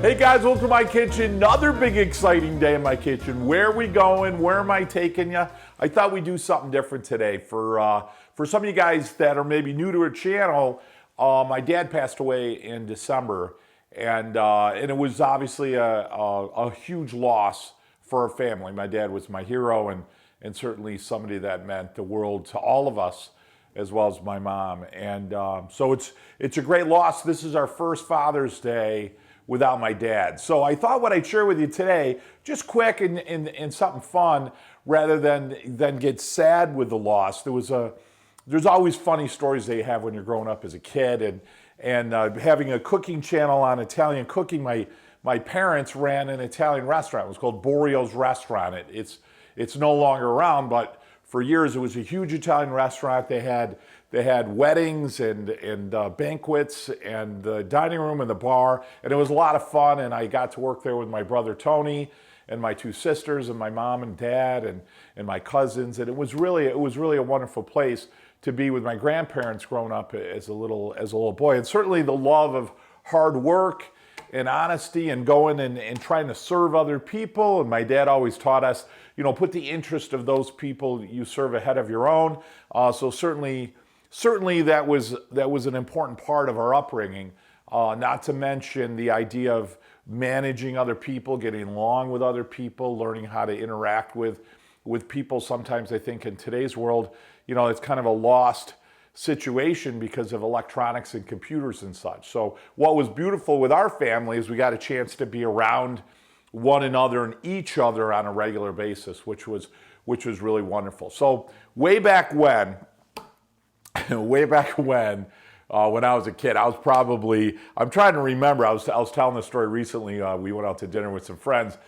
Hey guys, welcome to my kitchen. Another big exciting day in my kitchen. Where are we going? Where am I taking you? I thought we'd do something different today. For some of you guys that are maybe new to our channel, my dad passed away in December, and it was obviously a huge loss for our family. My dad was my hero, and certainly somebody that meant the world to all of us, as well as my mom. And so it's a great loss. This is our first Father's Day without my dad. So I thought what I'd share with you today, just quick and something fun, rather than get sad with the loss. There's always funny stories that you have when you're growing up as a kid, and having a cooking channel on Italian cooking. My parents ran an Italian restaurant. It was called Borio's Restaurant. It's no longer around, but for years it was a huge Italian restaurant. They had weddings and banquets and the dining room and the bar, and it was a lot of fun. And I got to work there with my brother Tony and my two sisters and my mom and dad and my cousins. And it was really a wonderful place to be with my grandparents growing up as a little boy. And certainly the love of hard work and honesty and going and trying to serve other people. And my dad always taught us, put the interest of those people you serve ahead of your own. So certainly that was an important part of our upbringing. Not to mention the idea of managing other people, getting along with other people, learning how to interact with people. Sometimes I think in today's world, it's kind of a lost situation because of electronics and computers and such. So what was beautiful with our family is we got a chance to be around one another and each other on a regular basis, which was really wonderful. So way back when when I was a kid, I'm trying to remember, I was telling this story recently. We went out to dinner with some friends,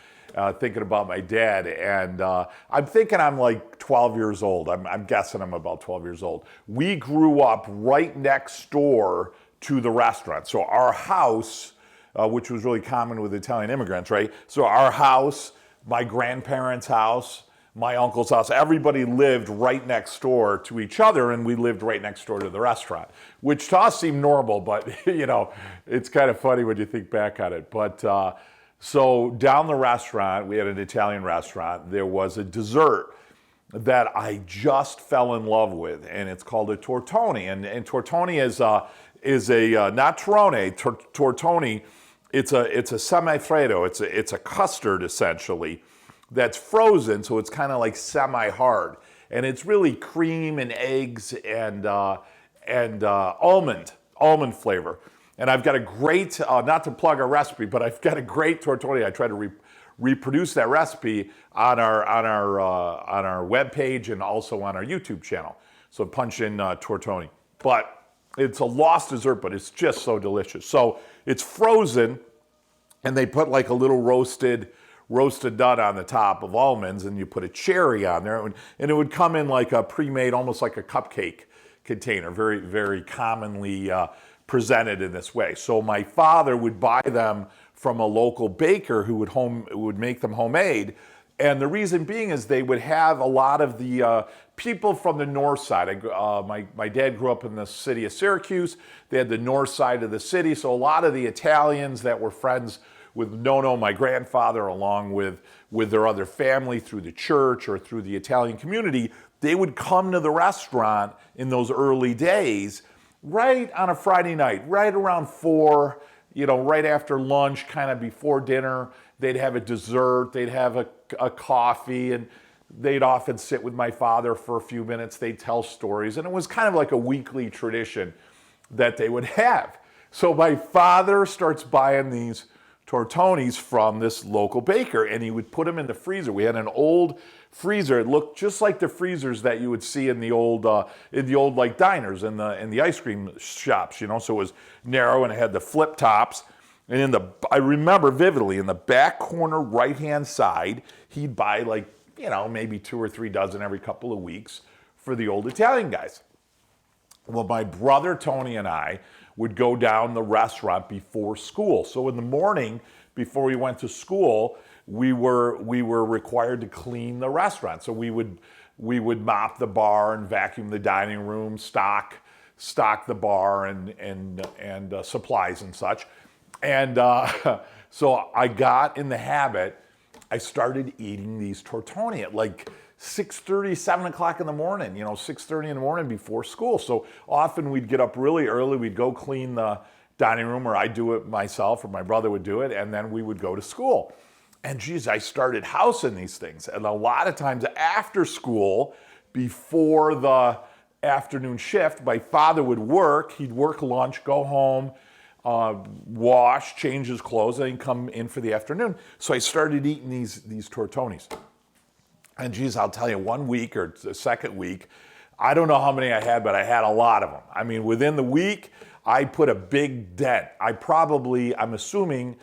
thinking about my dad, and I'm thinking I'm like 12 years old. I'm guessing I'm about 12 years old. We grew up right next door to the restaurant. So our house, which was really common with Italian immigrants, right? So our house, my grandparents' house, my uncle's house, everybody lived right next door to each other, and we lived right next door to the restaurant, which to us seemed normal, but it's kind of funny when you think back on it. But so down the restaurant, we had an Italian restaurant. There was a dessert that I just fell in love with, and it's called a tortoni. And tortoni is a not torrone. Tortoni, it's a semi-freddo. It's a custard essentially that's frozen, so it's kind of like semi-hard, and it's really cream and eggs and almond flavor. And I've got a great, not to plug our recipe, but I've got a great tortoni. I try to reproduce that recipe on our webpage and also on our YouTube channel. So punch in tortoni. But it's a lost dessert, but it's just so delicious. So it's frozen, and they put like a little roasted nut on the top of almonds, and you put a cherry on there, and it would come in like a pre-made, almost like a cupcake container, very, very commonly presented in this way. So my father would buy them from a local baker who would make them homemade. And the reason being is they would have a lot of the people from the north side. My dad grew up in the city of Syracuse. They had the north side of the city. So a lot of the Italians that were friends with Nono, my grandfather, along with their other family through the church or through the Italian community, they would come to the restaurant in those early days, right on a Friday night, right around 4, right after lunch, kind of before dinner. They'd have a dessert, they'd have a coffee, and they'd often sit with my father for a few minutes. They'd tell stories, and it was kind of like a weekly tradition that they would have. So my father starts buying these tortonis from this local baker, and he would put them in the freezer. We had an old freezer. It looked just like the freezers that you would see in the old like diners in the ice cream shops, So it was narrow, and it had the flip tops. And I remember vividly, in the back corner right-hand side, he'd buy like, maybe 2 or 3 dozen every couple of weeks for the old Italian guys. Well, my brother Tony and I would go down the restaurant before school. So in the morning, before we went to school, we were required to clean the restaurant. So we would mop the bar and vacuum the dining room, stock the bar and supplies and such. And So I got in the habit, I started eating these tortoni at like 6:30, 7 o'clock in the morning, 6:30 in the morning before school. So often we'd get up really early, we'd go clean the dining room, or I'd do it myself, or my brother would do it, and then we would go to school. And geez, I started housing these things. And a lot of times after school, before the afternoon shift, my father would work, he'd work lunch, go home, wash, change his clothes, and then come in for the afternoon. So I started eating these tortonis. And geez, I'll tell you, 1 week or the second week, I don't know how many I had, but I had a lot of them. I mean, within the week, I put a big dent. I'm assuming,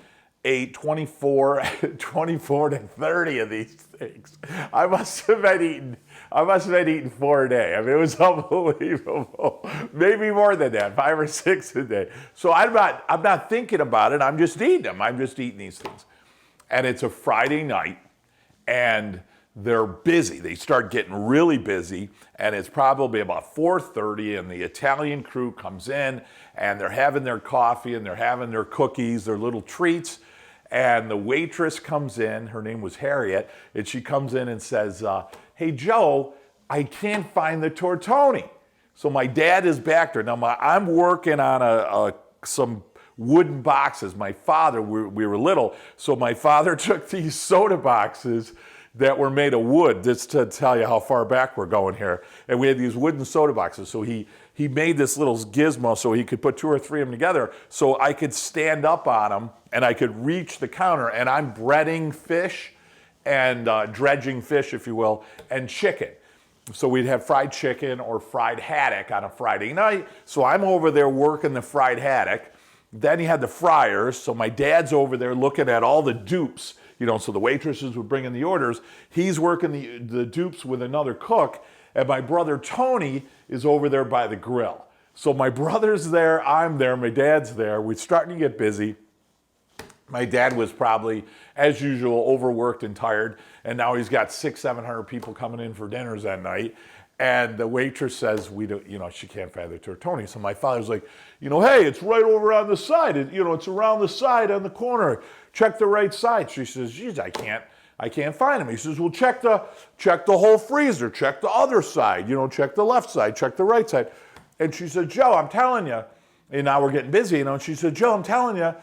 ate 24 to 30 of these things. I must have been eating 4 a day. I mean, it was unbelievable. Maybe more than that, 5 or 6 a day. So I'm not thinking about it. I'm just eating them. I'm just eating these things. And it's a Friday night, and they're busy. They start getting really busy, and it's probably about 4:30, and the Italian crew comes in, and they're having their coffee, and they're having their cookies, their little treats, and the waitress comes in. Her name was Harriet, and she comes in and says, hey, Joe, I can't find the tortoni. So my dad is back there. Now, I'm working on some wooden boxes. My father, we were little, so my father took these soda boxes that were made of wood, just to tell you how far back we're going here. And we had these wooden soda boxes. So he made this little gizmo so he could put 2 or 3 of them together so I could stand up on them and I could reach the counter, and I'm breading fish and dredging fish, if you will, and chicken. So we'd have fried chicken or fried haddock on a Friday night. So I'm over there working the fried haddock. Then he had the fryers. So my dad's over there looking at all the dupes. So the waitresses would bring in the orders. He's working the dupes with another cook, and my brother Tony is over there by the grill. So my brother's there, I'm there, my dad's there. We're starting to get busy. My dad was probably, as usual, overworked and tired, and now he's got 600-700 people coming in for dinners that night. And the waitress says, she can't find the tortoni. So my father's like, hey, it's right over on the side. It's around the side on the corner. Check the right side. She says, geez, I can't find him. He says, well, check the whole freezer. Check the other side. Check the left side. Check the right side. And she said, Joe, I'm telling you. And now we're getting busy, And she said, Joe, I'm telling you,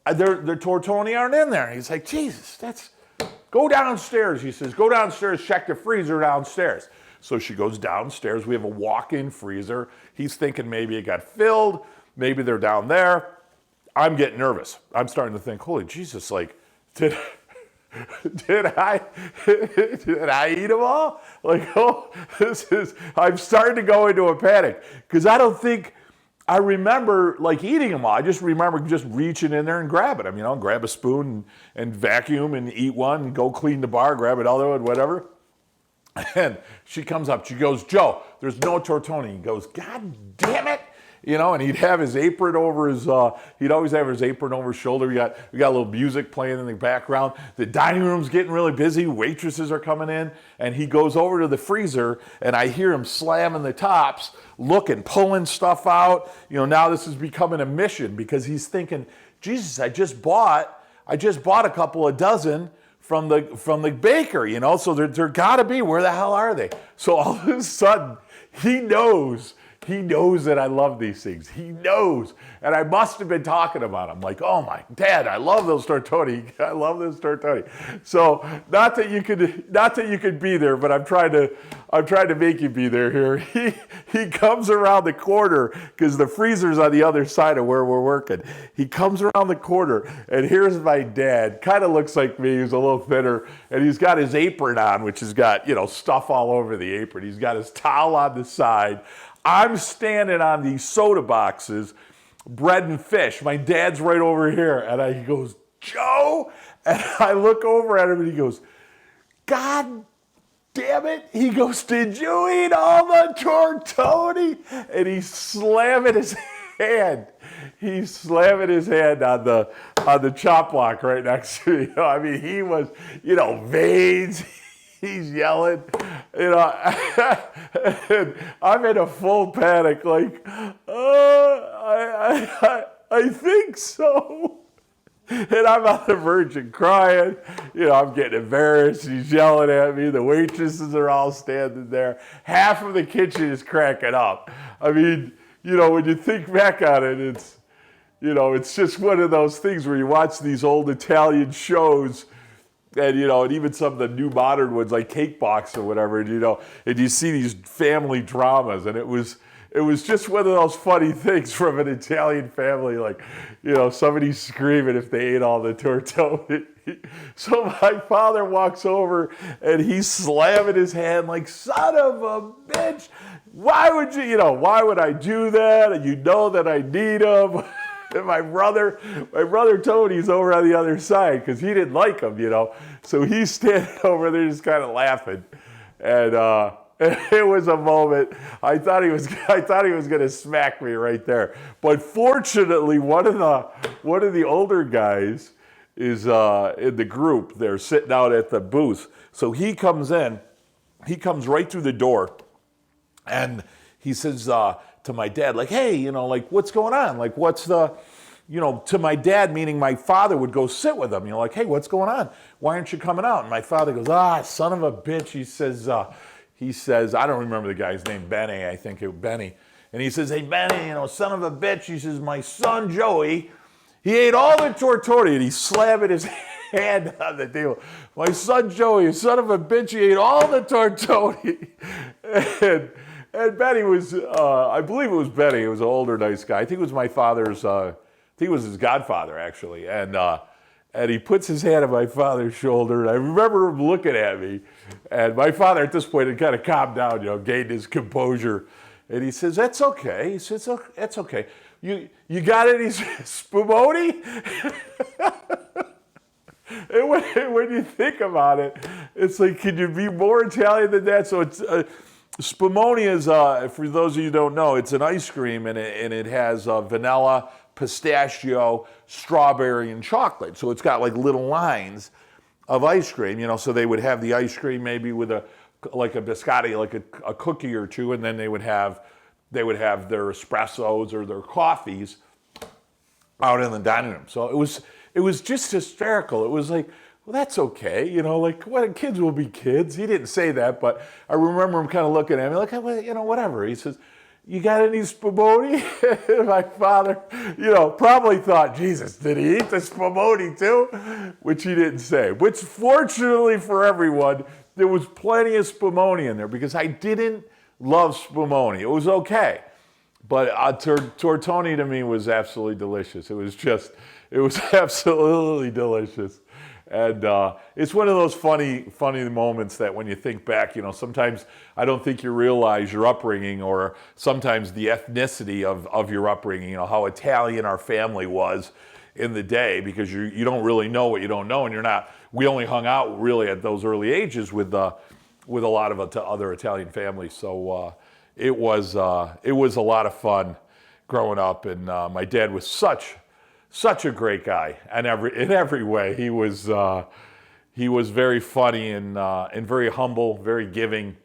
the tortoni aren't in there. And he's like, Jesus, go downstairs. He says, go downstairs, check the freezer downstairs. So she goes downstairs. We have a walk-in freezer. He's thinking maybe it got filled. Maybe they're down there. I'm getting nervous. I'm starting to think, holy Jesus, did I eat them all? I'm starting to go into a panic because I don't think I remember eating them all. I just remember just reaching in there and grabbing them, grab a spoon and vacuum and eat one and go clean the bar, grab another one, whatever. And she comes up, she goes, Joe, there's no tortoni. He goes, God damn it. And he'd have his apron over he'd always have his apron over his shoulder. We got a little music playing in the background. The dining room's getting really busy. Waitresses are coming in. And he goes over to the freezer, and I hear him slamming the tops, looking, pulling stuff out. Now this is becoming a mission because he's thinking, Jesus, I just bought a couple of dozen from the baker, so they're gotta be, where the hell are they? So all of a sudden, he knows that I love these things. He knows. And I must have been talking about them. Like, oh my Dad, I love those tortoni. I love those tortoni. So not that you could be there, but I'm trying to make you be there here. He comes around the corner because the freezer's on the other side of where we're working. He comes around the corner, and here's my dad. Kind of looks like me. He's a little thinner, and he's got his apron on, which has got, stuff all over the apron. He's got his towel on the side. I'm standing on these soda boxes, bread and fish. My dad's right over here. And he goes, Joe? And I look over at him and he goes, God damn it. He goes, did you eat all the tortoni? And he's slamming his hand. He's slamming his hand on the chop block right next to me. He was, veins. He's yelling, and I'm in a full panic, I think so. And I'm on the verge of crying. I'm getting embarrassed. He's yelling at me. The waitresses are all standing there. Half of the kitchen is cracking up. I mean, when you think back on it, it's just one of those things where you watch these old Italian shows and, and even some of the new modern ones like Cake Box or whatever, and you see these family dramas, and it was just one of those funny things from an Italian family, like, somebody screaming if they ate all the tortoni. So my father walks over and he's slamming his hand like, son of a bitch, why would why would I do that? And that I need him. And my brother Tony's over on the other side because he didn't like him, So he's standing over there just kind of laughing. And it was a moment. I thought he was going to smack me right there. But fortunately, one of the older guys is in the group. They're sitting out at the booth. So he comes in. He comes right through the door, and he says to my dad, like, hey, like, what's going on? Like, what's the, to my dad, meaning my father would go sit with him, like, hey, what's going on? Why aren't you coming out? And my father goes, son of a bitch. He says, I don't remember the guy's name, Benny, I think it was Benny. And he says, hey, Benny, son of a bitch. He says, my son, Joey, he ate all the tortoni, and he's slamming his hand on the table. My son, Joey, son of a bitch, he ate all the tortoni. And Benny was, I believe it was Benny. It was an older, nice guy. I think it was my father's, I think it was his godfather, actually. And he puts his hand on my father's shoulder. And I remember him looking at me. And my father, at this point, had kind of calmed down, gained his composure. And he says, that's okay. He says, that's okay. You got any spumoni? And when you think about it, it's like, can you be more Italian than that? So it's... Spumoni is, for those of you who don't know, it's an ice cream, and it has vanilla, pistachio, strawberry, and chocolate. So it's got like little lines of ice cream, so they would have the ice cream maybe with a biscotti, like a cookie or two, and then they would have their espressos or their coffees out in the dining room. So it was just hysterical. It was like, well, that's okay, like, what, kids will be kids. He didn't say that, but I remember him kind of looking at me like, well, whatever. He says, you got any spumoni? My father, probably thought, Jesus, did he eat the spumoni too? Which he didn't say. Which, fortunately for everyone, there was plenty of spumoni in there because I didn't love spumoni. It was okay. But tortoni to me was absolutely delicious. It was absolutely delicious. And it's one of those funny moments that when you think back, sometimes I don't think you realize your upbringing, or sometimes the ethnicity of your upbringing, how Italian our family was in the day, because you don't really know what you don't know, and we only hung out really at those early ages with a lot of other Italian families. So it was a lot of fun growing up, and my dad was such a great guy, and in every way. He was very funny and very humble, very giving.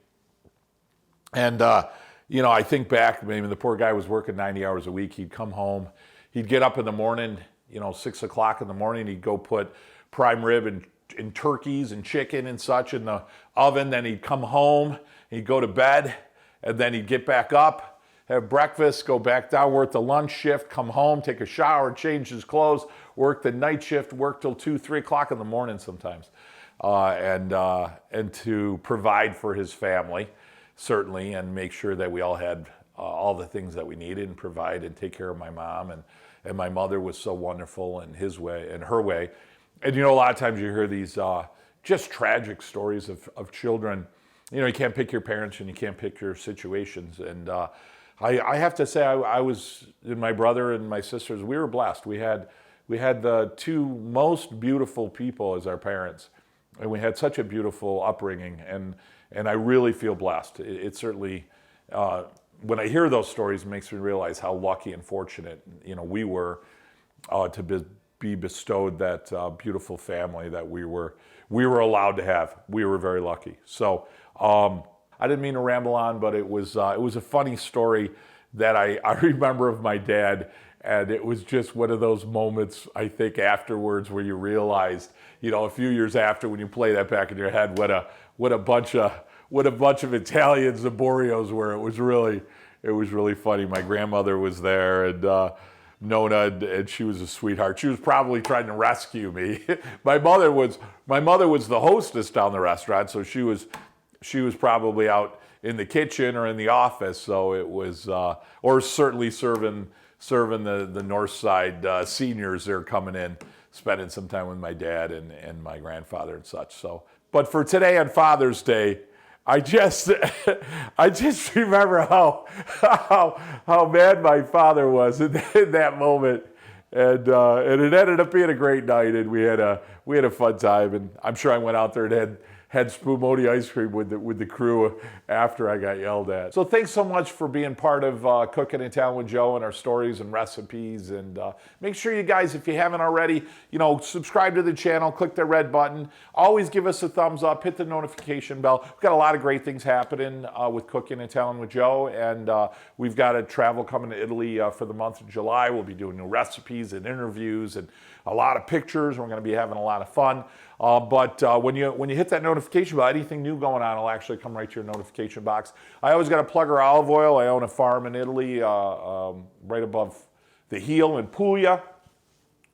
And I think back, maybe the poor guy was working 90 hours a week. He'd come home, he'd get up in the morning, 6 o'clock in the morning. He'd go put prime rib and turkeys and chicken and such in the oven. Then he'd come home, he'd go to bed, and then he'd get back up, have breakfast, go back down, work the lunch shift, come home, take a shower, change his clothes, work the night shift, work till 2, 3 o'clock in the morning sometimes, and to provide for his family, certainly, and make sure that we all had all the things that we needed, and provide and take care of my mom. And my mother was so wonderful in her way. And a lot of times you hear these just tragic stories of children. You can't pick your parents and you can't pick your situations. And I have to say, I was, and my brother and my sisters, we were blessed. We had the two most beautiful people as our parents, and we had such a beautiful upbringing, and I really feel blessed. It certainly, when I hear those stories, it makes me realize how lucky and fortunate we were to be bestowed that beautiful family that we were allowed to have. We were very lucky. So I didn't mean to ramble on, but it was a funny story that I remember of my dad. And it was just one of those moments, I think, afterwards where you realized, a few years after, when you play that back in your head, what a bunch of Italians the Boreos were. It was really funny. My grandmother was there, and Nona, and she was a sweetheart. She was probably trying to rescue me. My mother was the hostess down the restaurant, so she was probably out in the kitchen or in the office. So it was, or certainly serving the North Side seniors. They're coming in, spending some time with my dad and my grandfather and such. So, but for today on Father's Day, I just remember how mad my father was in that moment, and it ended up being a great night, and we had a fun time, and I'm sure I went out there and had spumoni ice cream with the crew after I got yelled at. So thanks so much for being part of Cooking in Town with Joe and our stories and recipes. And make sure you guys, if you haven't already, subscribe to the channel, click the red button. Always give us a thumbs up, hit the notification bell. We've got a lot of great things happening with Cooking in Town with Joe. And we've got a travel coming to Italy for the month of July. We'll be doing new recipes and interviews and a lot of pictures. We're going to be having a lot of fun. But when you hit that notification bell, anything new going on will actually come right to your notification box. I always got to plug our olive oil. I own a farm in Italy right above the heel in Puglia.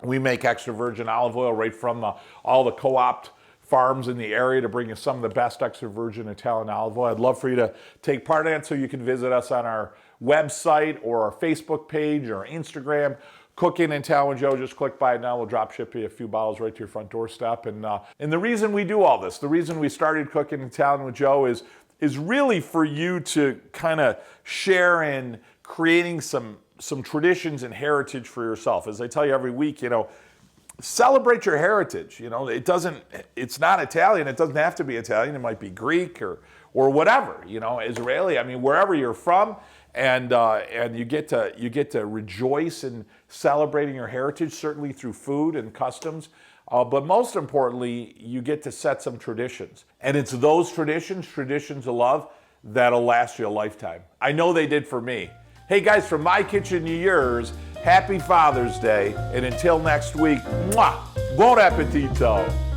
We make extra virgin olive oil right from all the co-op farms in the area to bring you some of the best extra virgin Italian olive oil. I'd love for you to take part in it, so you can visit us on our website or our Facebook page or Instagram. Cooking in Town with Joe, just click by it now. We'll drop ship you a few bottles right to your front doorstep. And the reason we do all this, the reason we started Cooking in Town with Joe is really for you to kind of share in creating some traditions and heritage for yourself. As I tell you every week, celebrate your heritage. It's not Italian. It doesn't have to be Italian. It might be Greek or whatever, Israeli. I mean, wherever you're from. And you get to rejoice in celebrating your heritage, certainly through food and customs. But most importantly, you get to set some traditions. And it's those traditions of love, that'll last you a lifetime. I know they did for me. Hey guys, from my kitchen to yours, happy Father's Day. And until next week, mwah, buon appetito.